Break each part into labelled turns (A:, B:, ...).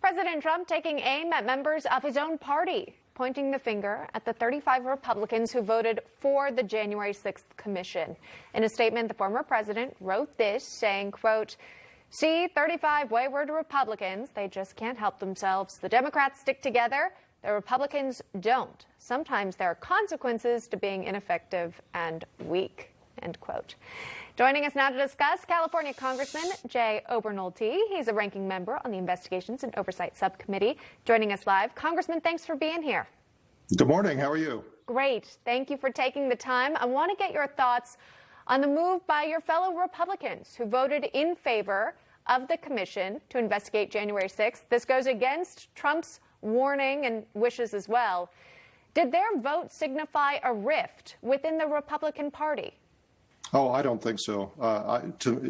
A: President Trump taking aim at members of his own party, pointing the finger at the 35 Republicans who voted for the January 6th commission. In a statement, the former president wrote this, saying, quote, "See 35 wayward Republicans. They just can't help themselves. The Democrats stick together. The Republicans don't. Sometimes there are consequences to being ineffective and weak," end quote. Joining us now to discuss, California Congressman Jay Obernolte. He's a ranking member on the Investigations and Oversight Subcommittee. Joining us live. Congressman, thanks for being here.
B: Good morning. How are you?
A: Great. Thank you for taking the time. I want to get your thoughts on the move by your fellow Republicans who voted in favor of the commission to investigate January 6th. This goes against Trump's warning and wishes as well. Did their vote signify a rift within the Republican Party?
B: Oh, I don't think so.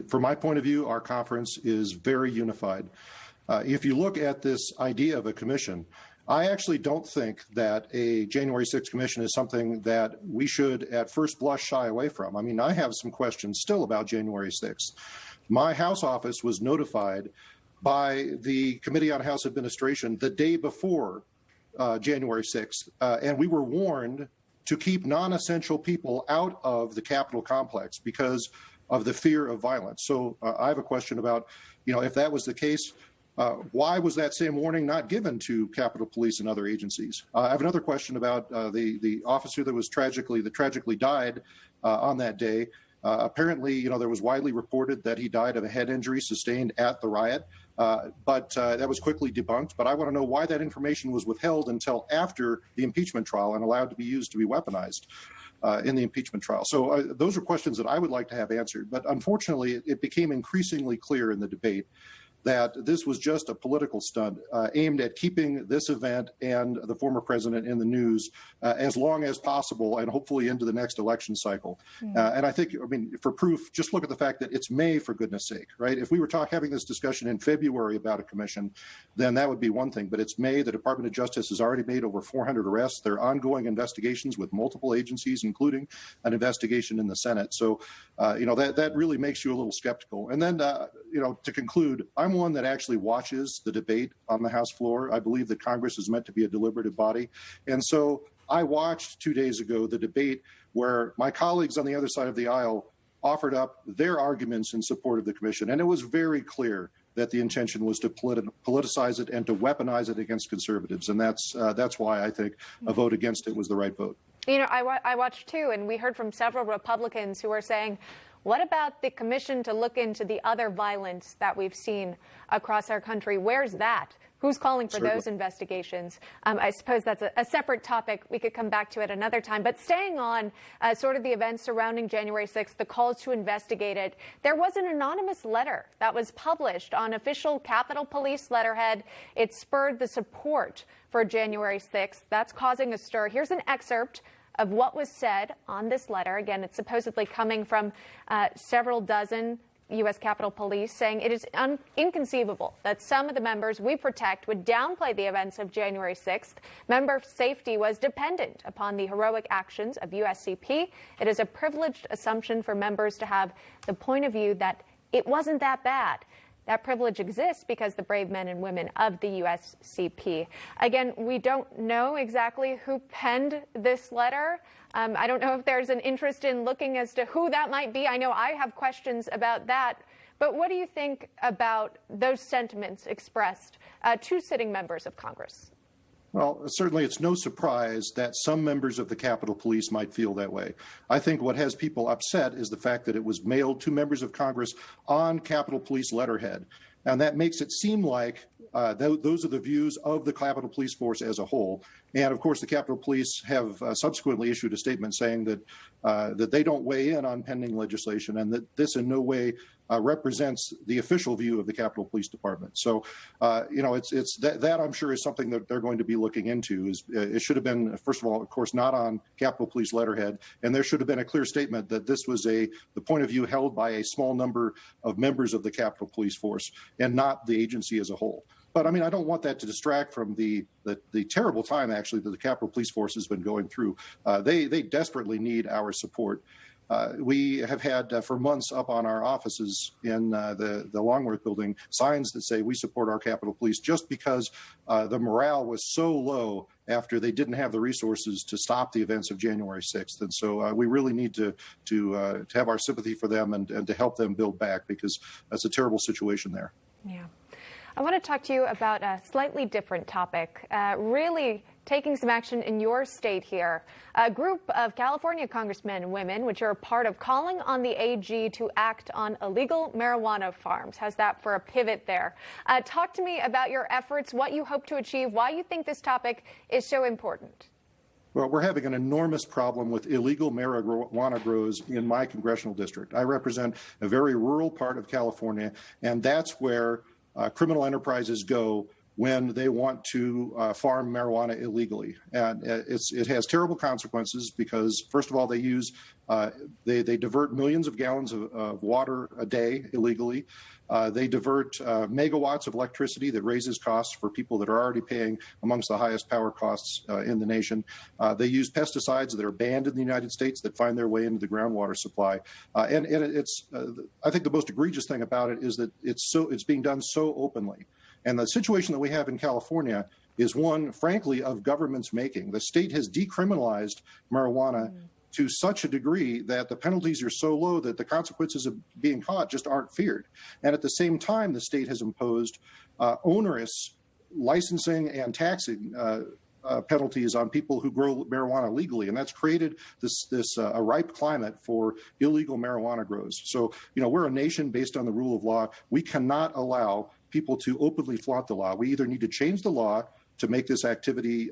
B: From my point of view, our conference is very unified. If you look at this idea of a commission, I actually don't think that a January 6th commission is something that we should at first blush shy away from. I mean, I have some questions still about January 6th. My House office was notified by the Committee on House Administration the day before January 6th, and we were warned to keep non-essential people out of the Capitol complex because of the fear of violence. So I have a question about, if that was the case, why was that same warning not given to Capitol Police and other agencies? I have another question about the officer that was tragically died on that day. Apparently, there was widely reported that he died of a head injury sustained at the riot, but that was quickly debunked. But I want to know why that information was withheld until after the impeachment trial and allowed to be used to be weaponized in the impeachment trial. So those are questions that I would like to have answered. But unfortunately, it became increasingly clear in the debate that this was just a political stunt aimed at keeping this event and the former president in the news as long as possible and hopefully into the next election cycle. And I think, for proof, just look at the fact that it's May, for goodness sake, right? If we were having this discussion in February about a commission, then that would be one thing. But it's May. The Department of Justice has already made over 400 arrests. There are ongoing investigations with multiple agencies, including an investigation in the Senate. So, that really makes you a little skeptical. And then, to conclude, I'm one that actually watches the debate on the House floor. I believe that Congress is meant to be a deliberative body. And so I watched 2 days ago the debate where my colleagues on the other side of the aisle offered up their arguments in support of the commission. And it was very clear that the intention was to politicize it and to weaponize it against conservatives. And that's why I think a vote against it was the right vote.
A: I watched too, and we heard from several Republicans who are saying, what about the commission to look into the other violence that we've seen across our country? Where's that? Who's calling for those investigations? I suppose that's a separate topic. We could come back to it another time. But staying on sort of the events surrounding January 6th, the calls to investigate it, there was an anonymous letter that was published on official Capitol Police letterhead. It spurred the support for January 6th. That's causing a stir. Here's an excerpt of what was said on this letter. Again, it's supposedly coming from several dozen U.S. Capitol Police, saying it is inconceivable that some of the members we protect would downplay the events of January 6th. Member safety was dependent upon the heroic actions of USCP. It is a privileged assumption for members to have the point of view that it wasn't that bad. That privilege exists because the brave men and women of the USCP. Again, we don't know exactly who penned this letter. I don't know if there's an interest in looking as to who that might be. I know I have questions about that. But what do you think about those sentiments expressed to sitting members of Congress?
B: Well, certainly it's no surprise that some members of the Capitol Police might feel that way. I think what has people upset is the fact that it was mailed to members of Congress on Capitol Police letterhead. And that makes it seem like those are the views of the Capitol Police force as a whole. And of course, the Capitol Police have subsequently issued a statement saying that they don't weigh in on pending legislation and that this in no way represents the official view of the Capitol Police Department. So, it's that I'm sure is something that they're going to be looking into. It should have been, first of all, of course, not on Capitol Police letterhead, and there should have been a clear statement that this was the point of view held by a small number of members of the Capitol Police force and not the agency as a whole. But I don't want that to distract from the terrible time, actually, that the Capitol Police Force has been going through. They desperately need our support. We have had for months up on our offices in the Longworth building signs that say we support our Capitol Police, just because the morale was so low after they didn't have the resources to stop the events of January 6th. And so we really need to have our sympathy for them and to help them build back, because that's a terrible situation there.
A: Yeah. I want to talk to you about a slightly different topic, really taking some action in your state here. A group of California congressmen and women, which are part of calling on the AG to act on illegal marijuana farms. How's that for a pivot there? Talk to me about your efforts, what you hope to achieve, why you think this topic is so important.
B: Well, we're having an enormous problem with illegal marijuana grows in my congressional district. I represent a very rural part of California, and that's where criminal enterprises go when they want to farm marijuana illegally. And it has terrible consequences because, first of all, they divert millions of gallons of water a day illegally. They divert megawatts of electricity that raises costs for people that are already paying amongst the highest power costs in the nation. They use pesticides that are banned in the United States that find their way into the groundwater supply. And it's I think the most egregious thing about it is that it's being done so openly. And the situation that we have in California is one, frankly, of government's making. The state has decriminalized marijuana to such a degree that the penalties are so low that the consequences of being caught just aren't feared. And at the same time, the state has imposed onerous licensing and taxing penalties on people who grow marijuana legally, and that's created a ripe climate for illegal marijuana grows. So, we're a nation based on the rule of law. We cannot allow people to openly flaunt the law. We either need to change the law to make this activity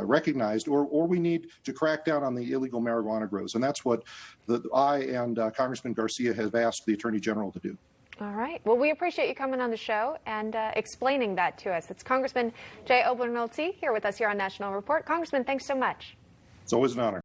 B: recognized, or we need to crack down on the illegal marijuana grows, and that's what I and Congressman Garcia have asked the Attorney General to do.
A: All right. Well, we appreciate you coming on the show and explaining that to us. It's Congressman Jay Obernolte here with us here on National Report. Congressman, thanks so much.
B: It's always an honor.